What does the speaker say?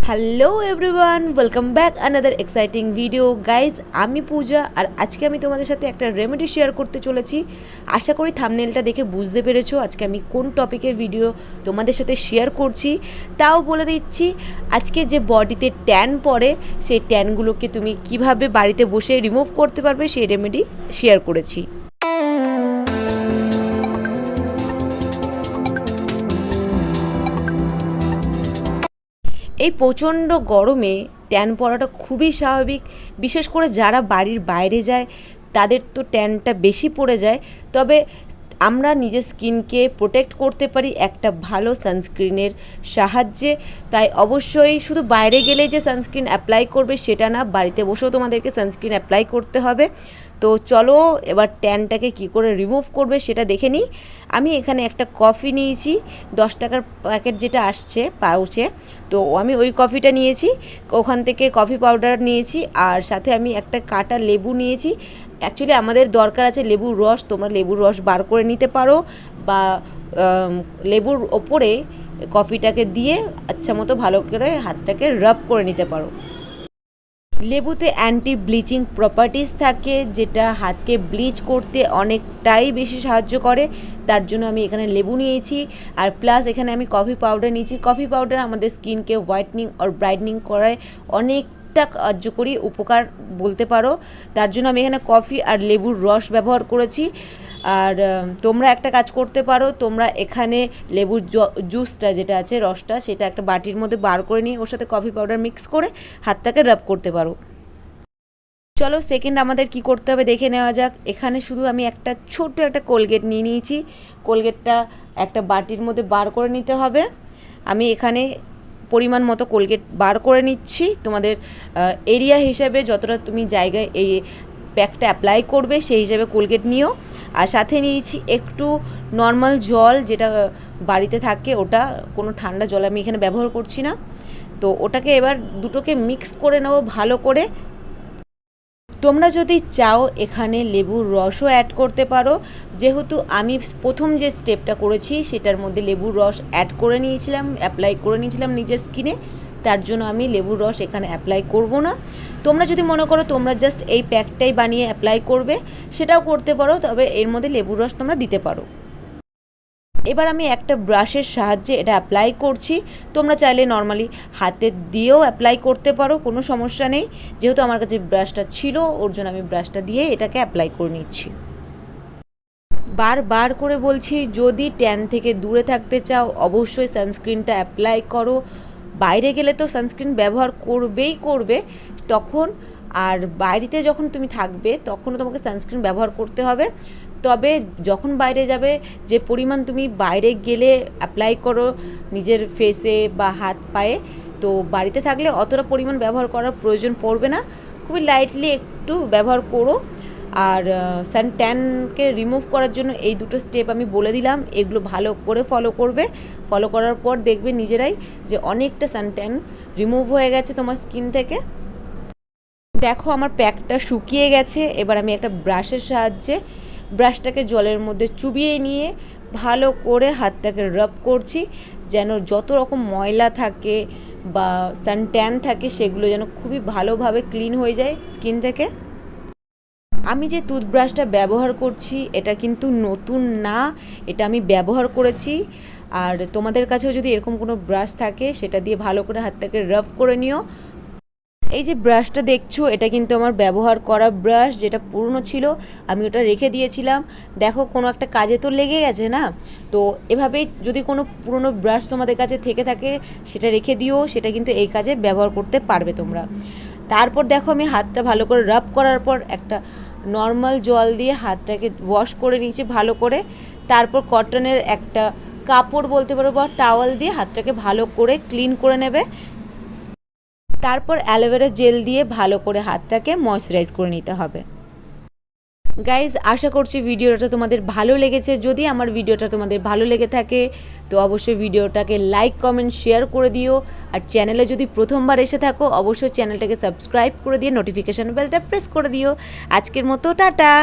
Hello everyone, welcome back another exciting video. Guys, আমি পূজা, আর আজকে আমি তোমাদের সাথে একটা রেমেডি শেয়ার করতে চলেছি। আশা করি থাম্বনেলটা দেখে বুঝতে পেরেছো আজকে আমি কোন টপিকের ভিডিও তোমাদের সাথে শেয়ার করছি। তাও বলে দিচ্ছি, আজকে যে বডিতে ট্যান পড়ে সেই ট্যানগুলোকে তুমি কিভাবে বাড়িতে বসে রিমুভ করতে পারবে সেই রেমেডি শেয়ার করেছি। এই প্রচণ্ড গরমে ট্যান পড়াটা খুবই স্বাভাবিক। বিশেষ করে যারা বাড়ির বাইরে যায় তাদের তো ট্যানটা বেশি পড়ে যায়। তবে আমরা নিজের স্কিনকে প্রোটেক্ট করতে পারি একটা ভালো সানস্ক্রিনের সাহায্যে। তাই অবশ্যই শুধু বাইরে গেলে যে সানস্ক্রিন অ্যাপ্লাই করবে সেটা না, বাড়িতে বসেও তোমাদেরকে সানস্ক্রিন অ্যাপ্লাই করতে হবে। তো চলো এবার ট্যানটাকে কি করে রিমুভ করবে সেটা দেখে নিই। আমি এখানে একটা কফি নিয়েছি, 10 টাকার প্যাকেট যেটা আসছে পাউচে। তো আমি ওই কফিটা নিয়েছি, ওখান থেকে কফি পাউডার নিয়েছি, আর সাথে আমি একটা কাটা লেবু নিয়েছি। অ্যাকচুয়ালি আমাদের দরকার আছে লেবুর রস, তোমরা লেবুর রস বার করে নিতে পারো বা লেবুর ওপরে কফিটাকে দিয়ে আচ্ছা মতো ভালো করে হাতটাকে রাব করে নিতে পারো। লেবুতে অ্যান্টি ব্লিচিং প্রপার্টিস থাকে, যেটা হাতকে ব্লিচ করতে অনেকটাই বেশি সাহায্য করে। তার জন্য আমি এখানে লেবু নিয়েছি, আর প্লাস এখানে আমি কফি পাউডার নিয়েছি। কফি পাউডার আমাদের স্কিনকে হোয়াইটনিং আর ব্রাইটনিং করায় অনেকটা কার্যকরী উপকার বলতে পারো। তার জন্য আমি এখানে কফি আর লেবুর রস ব্যবহার করেছি। আর তোমরা একটা কাজ করতে পারো, তোমরা এখানে লেবুর জুসটা যেটা আছে, রসটা, সেটা একটা বাটির মধ্যে বার করে নিয়ে ওর সাথে কফি পাউডার মিক্স করে হাতটাকে রাব করতে পারো। চলো সেকেন্ড আমাদের কি করতে হবে দেখে নেওয়া যাক। এখানে শুধু আমি একটা ছোট্ট একটা কোলগেট নিয়ে নিয়েছি। কোলগেটটা একটা বাটির মধ্যে বার করে নিতে হবে। আমি এখানে পরিমাণ মতো কোলগেট বার করে নিচ্ছি। তোমাদের এরিয়া হিসাবে যতটা তুমি জায়গায় এই প্যাকটা অ্যাপ্লাই করবে সেই হিসাবে কোলগেট নিও। আর সাথে নিয়েছি একটু নর্মাল জল, যেটা বাড়িতে থাকে, ওটা কোনো ঠান্ডা জল আমি এখানে ব্যবহার করছি না। তো ওটাকে এবার দুটোকে মিক্স করে নেবো ভালো করে। তোমরা যদি চাও এখানে লেবুর রসও অ্যাড করতে পারো। যেহেতু আমি প্রথম যে স্টেপটা করেছি সেটার মধ্যে লেবুর রস অ্যাড করে নিয়েছিলাম, অ্যাপ্লাই করে নিয়েছিলাম নিজের স্কিনে, তার জন্য আমি লেবুর রস এখানে অ্যাপ্লাই করব না। তোমরা যদি মনে করো তোমরা জাস্ট এই প্যাকটাই বানিয়ে অ্যাপ্লাই করবে, সেটাও করতে পারো, তবে এর মধ্যে লেবুর রস তোমরা দিতে পারো। এবার আমি একটা ব্রাশের সাহায্যে এটা অ্যাপ্লাই করছি। তোমরা চাইলে নর্মালি হাতে দিয়েও অ্যাপ্লাই করতে পারো, কোনো সমস্যা নেই। যেহেতু আমার কাছে ব্রাশটা ছিল ওর জন্য আমি ব্রাশটা দিয়ে এটাকে অ্যাপ্লাই করে নিচ্ছি। বারবার করে বলছি, যদি ট্যান থেকে দূরে থাকতে চাও অবশ্যই সানস্ক্রিনটা অ্যাপ্লাই করো। বাইরে গেলে তো সানস্ক্রিন ব্যবহার করবেই করবে তখন, আর বাড়িতে যখন তুমি থাকবে তখনও তোমাকে সানস্ক্রিন ব্যবহার করতে হবে। তবে যখন বাইরে যাবে যে পরিমাণ তুমি বাইরে গেলে অ্যাপ্লাই করো নিজের ফেসে বা হাত পায়ে, তো বাড়িতে থাকলে অতটা পরিমাণ ব্যবহার করার প্রয়োজন পড়বে না, খুবই লাইটলি একটু ব্যবহার করো। আর সান ট্যানকে রিমুভ করার জন্য এই দুটো স্টেপ আমি বলে দিলাম, এগুলো ভালো করে ফলো করবে। ফলো করার পর দেখবে নিজেরাই যে অনেকটা সান ট্যান রিমুভ হয়ে গেছে তোমার স্কিন থেকে। দেখো আমার প্যাকটা শুকিয়ে গেছে। এবার আমি একটা ব্রাশের সাহায্যে ব্রাশটাকে জলের মধ্যে চুবিয়ে নিয়ে ভালো করে হাতটাকে রাব করছি, যেন যত রকম ময়লা থাকে বা সান ট্যান থাকে সেগুলো যেন খুবই ভালোভাবে ক্লিন হয়ে যায় স্কিন থেকে। আমি যে টুথব্রাশটা ব্যবহার করছি এটা কিন্তু নতুন না, এটা আমি ব্যবহার করেছি। আর তোমাদের কাছেও যদি এরকম কোনো ব্রাশ থাকে সেটা দিয়ে ভালো করে হাতটাকে রাব করে নিও। এই যে ব্রাশটা দেখছো এটা কিন্তু আমার ব্যবহার করা ব্রাশ, যেটা পুরনো ছিল আমি ওটা রেখে দিয়েছিলাম। দেখো কোনো একটা কাজে তো লেগে গেছে না। তো এভাবেই যদি কোনো পুরনো ব্রাশ তোমাদের কাছে থেকে থাকে সেটা রেখে দিও, সেটা কিন্তু এই কাজে ব্যবহার করতে পারবে তোমরা। তারপর দেখো আমি হাতটা ভালো করে রাব করার পর একটা নর্মাল জল দিয়ে হাতটাকে ওয়াশ করে নিয়েছি ভালো করে। তারপর কটনের একটা কাপড় বলতে পারো বা টাওয়াল দিয়ে হাতটাকে ভালো করে ক্লিন করে নেবে। তারপর অ্যালোভেরা জেল দিয়ে ভালো করে হাতটাকে ময়শ্চারাইজ করে নিতে হবে। গাইজ, আশা করছি ভিডিওটা তোমাদের ভালো লেগেছে। যদি আমার ভিডিওটা তোমাদের ভালো লেগে থাকে তো অবশ্যই ভিডিওটাকে লাইক কমেন্ট শেয়ার করে দিও। আর চ্যানেলে যদি প্রথমবার এসে থাকো অবশ্যই চ্যানেলটাকে সাবস্ক্রাইব করে দিয়ে নোটিফিকেশান বেলটা প্রেস করে দিও। আজকের মতো টাটা।